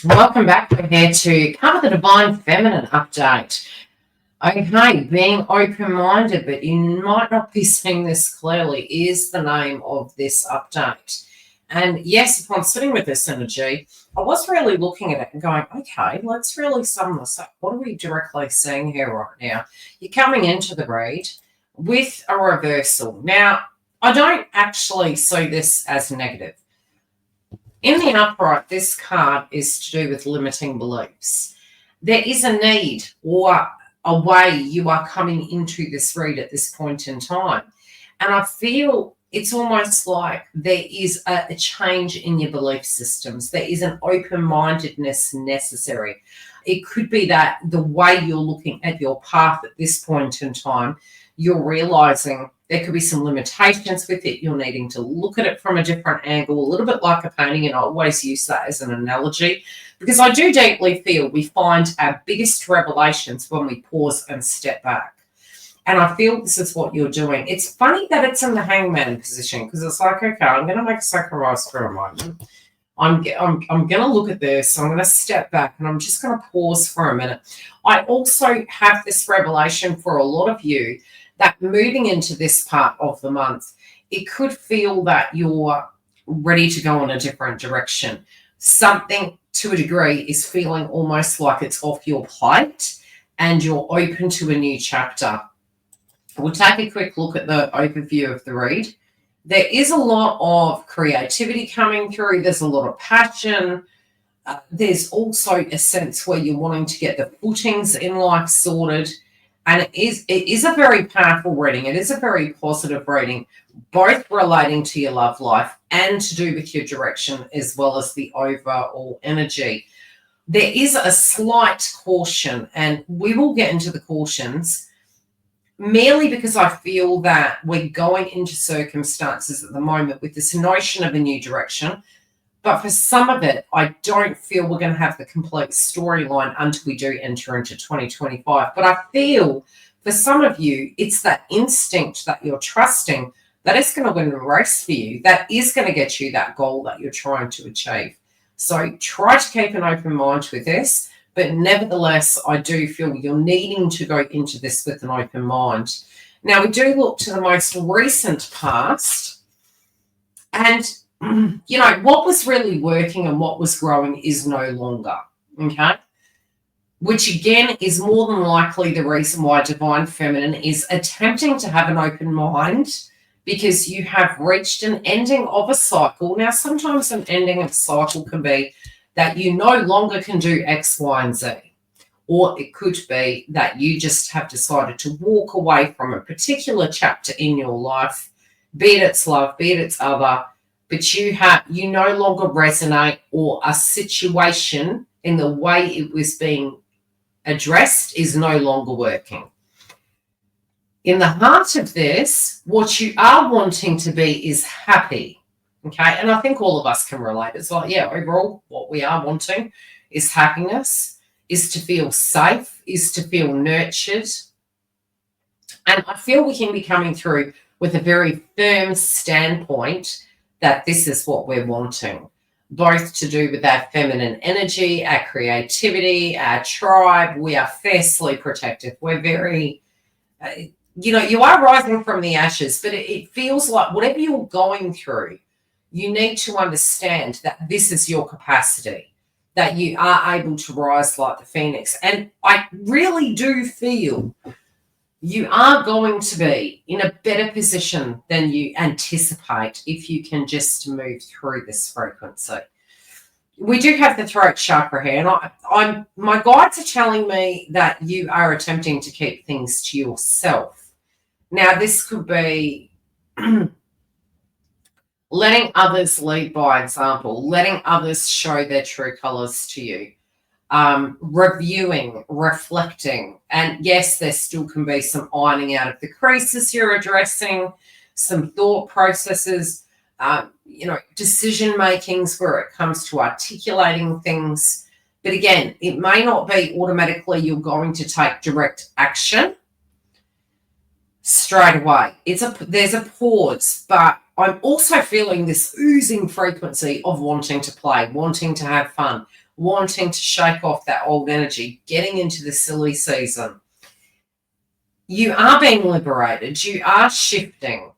Welcome back. We're here to cover the Divine Feminine update. Okay, being open-minded, but you might not be seeing this clearly, is the name of this update. And yes, upon sitting with this energy, I was really looking at it and going, okay, let's really sum this up. What are we directly seeing here right now? You're coming into the read with a reversal. Now, I don't actually see this as negative. In the upright, this card is to do with limiting beliefs. There is a need or a way you are coming into this read at this point in time. And I feel it's almost like there is a change in your belief systems. There is an open-mindedness necessary. It could be that the way you're looking at your path at this point in time, you're realizing there could be some limitations with it. You're needing to look at it from a different angle, a little bit like a painting, and I always use that as an analogy because I do deeply feel we find our biggest revelations when we pause and step back. And I feel this is what you're doing. It's funny that it's in the hangman position because it's like, okay, I'm going to make a sacrifice for a moment. I'm going to look at this. I'm going to step back and I'm just going to pause for a minute. I also have this revelation for a lot of you that moving into this part of the month, it could feel that you're ready to go in a different direction. Something to a degree is feeling almost like it's off your plate and you're open to a new chapter. We'll take a quick look at the overview of the read. There is a lot of creativity coming through. There's a lot of passion. There's also a sense where you're wanting to get the footings in life sorted. And it is a very powerful reading. It is a very positive reading, both relating to your love life and to do with your direction as well as the overall energy. There is a slight caution, and we will get into the cautions, merely because I feel that we're going into circumstances at the moment with this notion of a new direction. But for some of it, I don't feel we're going to have the complete storyline until we do enter into 2025. But I feel for some of you, it's that instinct that you're trusting that is going to win the race for you, that is going to get you that goal that you're trying to achieve. So try to keep an open mind with this. But nevertheless, I do feel you're needing to go into this with an open mind. Now, we do look to the most recent past, and you know, what was really working and what was growing is no longer, okay? Which again is more than likely the reason why Divine Feminine is attempting to have an open mind, because you have reached an ending of a cycle. Now, sometimes an ending of a cycle can be that you no longer can do X, Y, and Z. Or it could be that you just have decided to walk away from a particular chapter in your life, be it its love, be it its other, but you no longer resonate, or a situation in the way it was being addressed is no longer working. In the heart of this, what you are wanting to be is happy, okay? And I think all of us can relate. It's like, yeah, overall, what we are wanting is happiness, is to feel safe, is to feel nurtured. And I feel we can be coming through with a very firm standpoint that this is what we're wanting, both to do with our feminine energy, our creativity, our tribe. We are fiercely protective. We're very, you are rising from the ashes, but it feels like whatever you're going through, you need to understand that this is your capacity, that you are able to rise like the phoenix. And I really do feel you are going to be in a better position than you anticipate if you can just move through this frequency. We do have the throat chakra here, and my guides are telling me that you are attempting to keep things to yourself. Now, this could be letting others lead by example, letting others show their true colors to you. Reviewing, reflecting, and yes, there still can be some ironing out of the creases you're addressing, some thought processes, decision makings where it comes to articulating things. But again, it may not be automatically you're going to take direct action straight away. There's a pause, but I'm also feeling this oozing frequency of wanting to play, wanting to have fun, wanting to shake off that old energy, getting into the silly season. You are being liberated. You are shifting.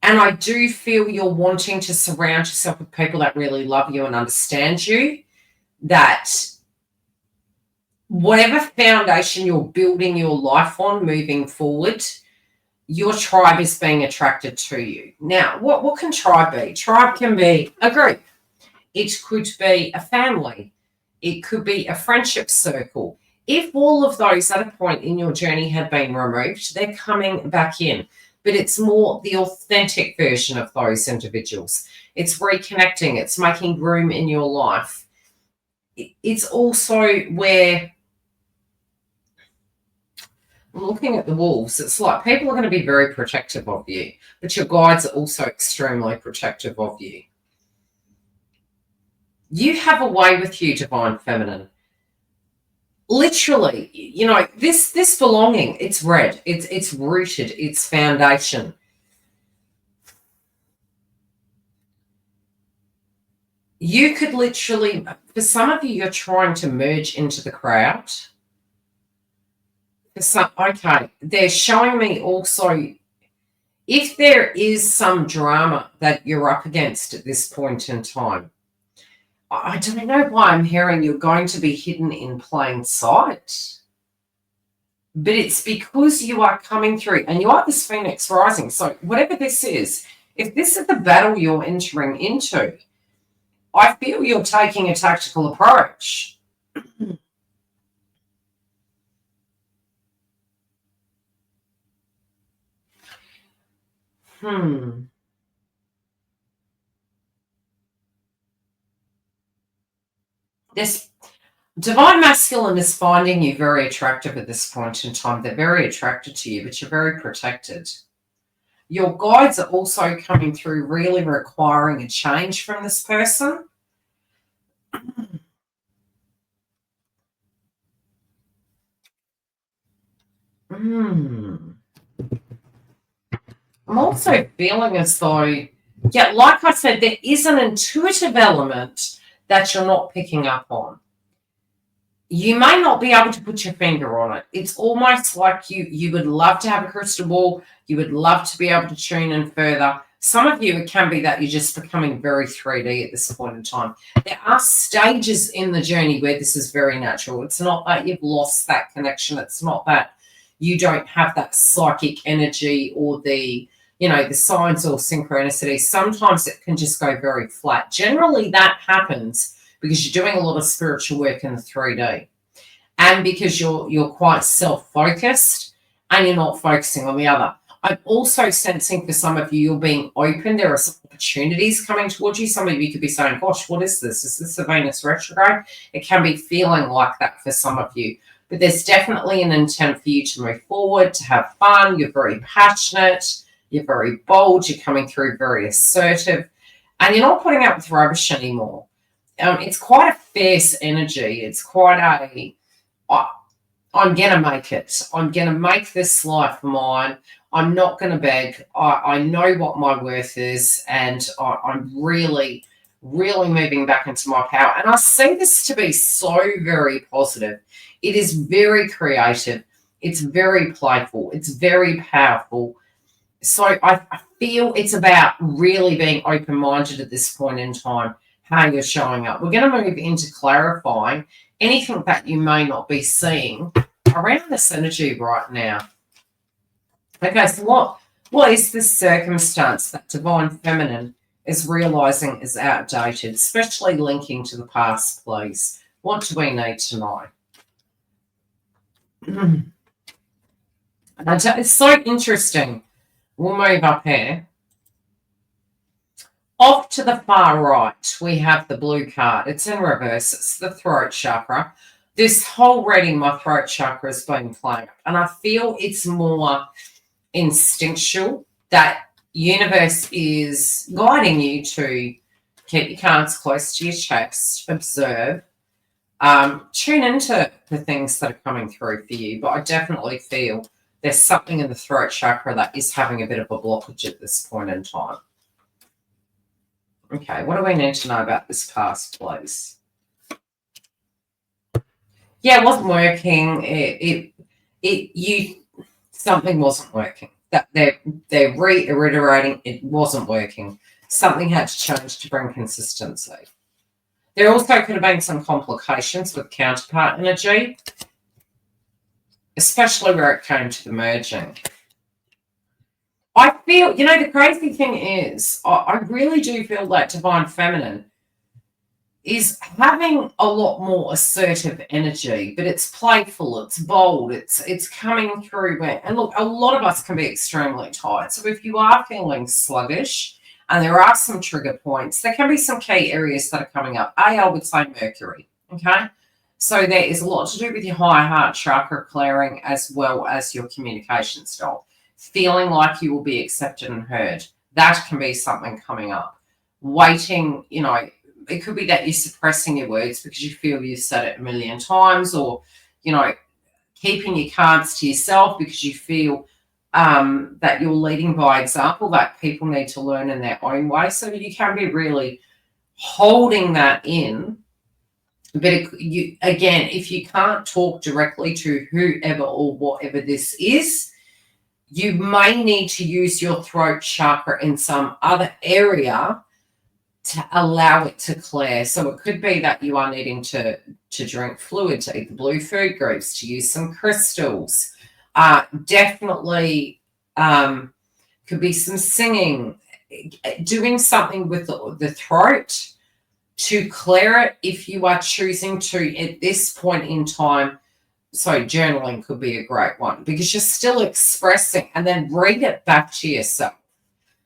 And I do feel you're wanting to surround yourself with people that really love you and understand you, that whatever foundation you're building your life on moving forward, your tribe is being attracted to you. Now, what can tribe be? Tribe can be a group. It could be a family. It could be a friendship circle. If all of those at a point in your journey had been removed, they're coming back in. But it's more the authentic version of those individuals. It's reconnecting. It's making room in your life. It's also where, looking at the wolves, it's like people are going to be very protective of you, but your guides are also extremely protective of you. You have a way with you, Divine Feminine. Literally, you know, this belonging, it's red, it's rooted, it's foundation. You could literally, for some of you, you're trying to merge into the crowd. For some, okay, they're showing me also, if there is some drama that you're up against at this point in time, I don't know why I'm hearing you're going to be hidden in plain sight. But it's because you are coming through, and you are this Phoenix rising. So whatever this is, if this is the battle you're entering into, I feel you're taking a tactical approach. This Divine Masculine is finding you very attractive at this point in time. They're very attracted to you, but you're very protected. Your guides are also coming through, really requiring a change from this person. I'm also feeling as though, yeah, like I said, there is an intuitive element that you're not picking up on. You may not be able to put your finger on it. It's almost like you would love to have a crystal ball. You would love to be able to tune in further. Some of you, it can be that you're just becoming very 3D at this point in time. There are stages in the journey where this is very natural. It's not that you've lost that connection. It's not that you don't have that psychic energy or the, you know, the signs or synchronicity. Sometimes it can just go very flat. Generally, that happens because you're doing a lot of spiritual work in the 3D, and because you're quite self-focused and you're not focusing on the other. I'm also sensing for some of you, you're being open. There are some opportunities coming towards you. Some of you could be saying, gosh, what is this? Is this a Venus retrograde? It can be feeling like that for some of you. But there's definitely an intent for you to move forward, to have fun. You're very passionate. You're very bold. You're coming through very assertive. And you're not putting up with rubbish anymore. It's quite a fierce energy. It's quite a, I'm going to make it. I'm going to make this life mine. I'm not going to beg. I know what my worth is, and I'm really, really moving back into my power. And I see this to be so very positive. It is very creative. It's very playful. It's very powerful. So I feel it's about really being open-minded at this point in time, how you're showing up. We're going to move into clarifying anything that you may not be seeing around this energy right now. Okay, so what is the circumstance that Divine Feminine is realizing is outdated, especially linking to the past, please? What do we need to know? It's so interesting. We'll move up here. Off to the far right, we have the blue card. It's in reverse. It's the throat chakra. This whole reading, my throat chakra has been playing up. And I feel it's more instinctual, that universe is guiding you to keep your cards close to your chest, observe, tune into the things that are coming through for you. But I definitely feel there's something in the throat chakra that is having a bit of a blockage at this point in time. Okay, what do we need to know about this past, please? Yeah, it wasn't working. Something wasn't working. That they're reiterating it wasn't working. Something had to change to bring consistency. There also could have been some complications with counterpart energy, especially where it came to the merging. I feel, the crazy thing is, I really do feel that divine feminine is having a lot more assertive energy, but it's playful, it's bold, it's coming through and look, a lot of us can be extremely tired. So if you are feeling sluggish and there are some trigger points, there can be some key areas that are coming up. I would say Mercury, okay? So there is a lot to do with your high heart chakra clearing as well as your communication style. Feeling like you will be accepted and heard. That can be something coming up. Waiting, it could be that you're suppressing your words because you feel you've said it a million times, or, keeping your cards to yourself because you feel that you're leading by example, that people need to learn in their own way. So you can be really holding that in. But again, if you can't talk directly to whoever or whatever this is, you may need to use your throat chakra in some other area to allow it to clear. So it could be that you are needing to drink fluid, to eat the blue food groups, to use some crystals. Definitely could be some singing, doing something with the throat to clear it if you are choosing to at this point in time. So journaling could be a great one because you're still expressing, and then read it back to yourself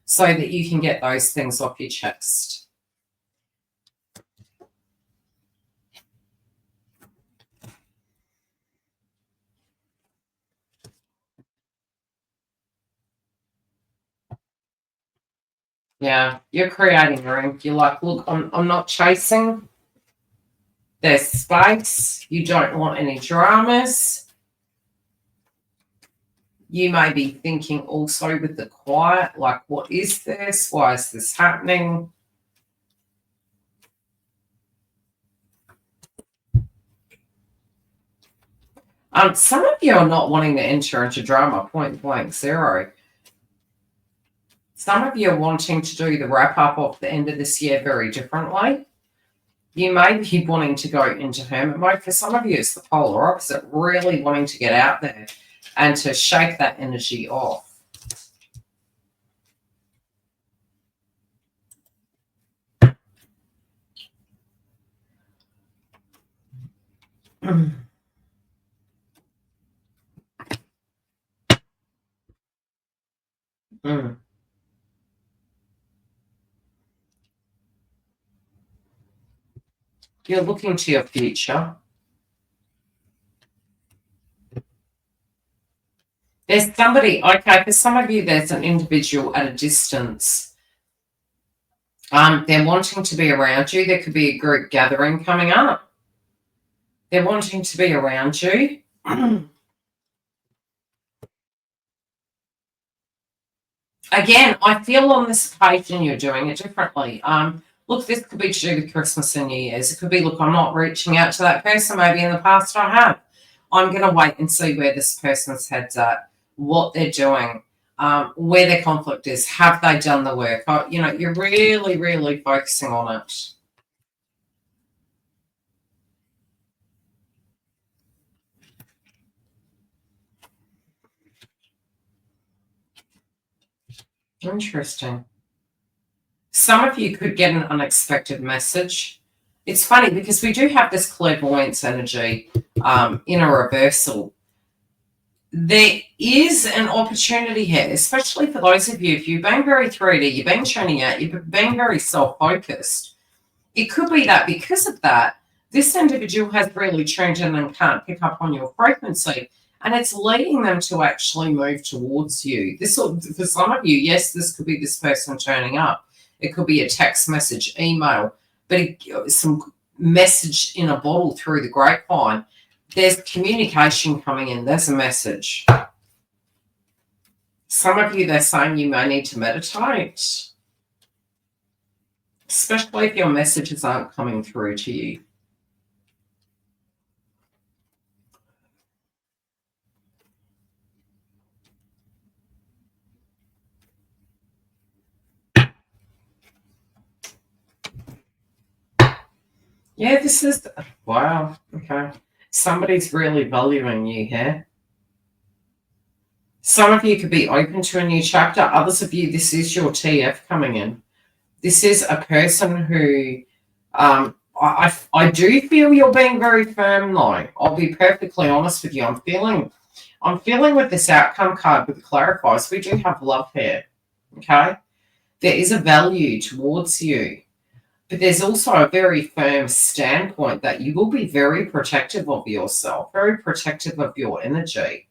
so that you can get those things off your chest. Yeah, you're creating room. You're like, look, I'm not chasing. There's space. You don't want any dramas. You may be thinking also with the quiet, like, what is this? Why is this happening? Some of you are not wanting to enter into drama, point blank zero. Some of you are wanting to do the wrap up of the end of this year very differently. You may be wanting to go into hermit mode. For some of you, it's the polar opposite, really wanting to get out there and to shake that energy off. Mm. You're looking to your future. There's somebody, okay, for some of you, there's an individual at a distance. They're wanting to be around you. There could be a group gathering coming up. They're wanting to be around you. Again, I feel on this occasion you're doing it differently. Look, this could be to do with Christmas and New Year's. It could be, look, I'm not reaching out to that person. Maybe in the past I have. I'm going to wait and see where this person's head's at, what they're doing, where their conflict is. Have they done the work? You're really, really focusing on it. Interesting. Some of you could get an unexpected message. It's funny because we do have this clairvoyance energy in a reversal. There is an opportunity here, especially for those of you, if you've been very 3D, you've been tuning out, you've been very self-focused. It could be that because of that, this individual has really tuned in and can't pick up on your frequency, and it's leading them to actually move towards you. This will, for some of you, yes, this could be this person turning up. It could be a text message, email, but some message in a bottle through the grapevine. There's communication coming in. There's a message. Some of you, they're saying you may need to meditate, especially if your messages aren't coming through to you. Yeah, this is, wow, okay. Somebody's really valuing you here. Some of you could be open to a new chapter. Others of you, this is your TF coming in. This is a person who, I do feel you're being very firm though. I'll be perfectly honest with you. I'm feeling with this outcome card with the clarifiers, we do have love here. Okay. There is a value towards you, but there's also a very firm standpoint that you will be very protective of yourself, very protective of your energy.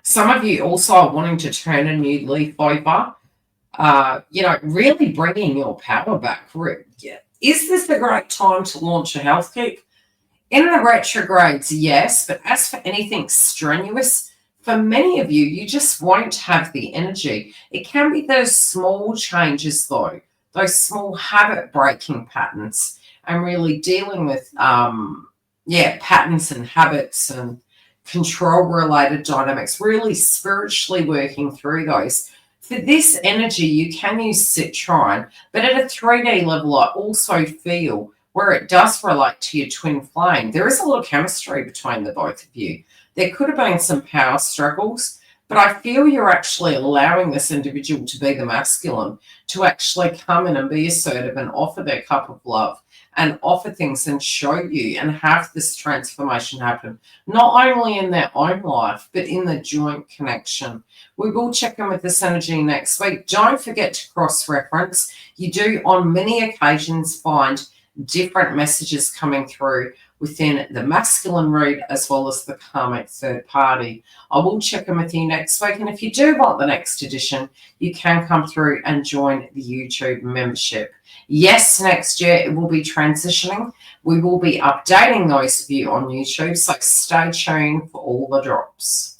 Some of you also are wanting to turn a new leaf over, really bringing your power back. Is this a great time to launch a health kick? In the retrogrades, yes, but as for anything strenuous, for many of you, you just won't have the energy. It can be those small changes, though, those small habit breaking patterns, and really dealing with, patterns and habits and control related dynamics, really spiritually working through those. For this energy, you can use Citron, but at a 3D level, I also feel where it does relate to your twin flame, there is a lot of chemistry between the both of you. There could have been some power struggles, but I feel you're actually allowing this individual to be the masculine, to actually come in and be assertive and offer their cup of love and offer things and show you and have this transformation happen, not only in their own life, but in the joint connection. We will check in with this energy next week. Don't forget to cross-reference. You do on many occasions find different messages coming through within the masculine read as well as the karmic third party. I will check in with you next week, and if you do want the next edition, you can come through and join the YouTube membership. Yes, next year it will be transitioning. We will be updating those of you on YouTube, so stay tuned for all the drops.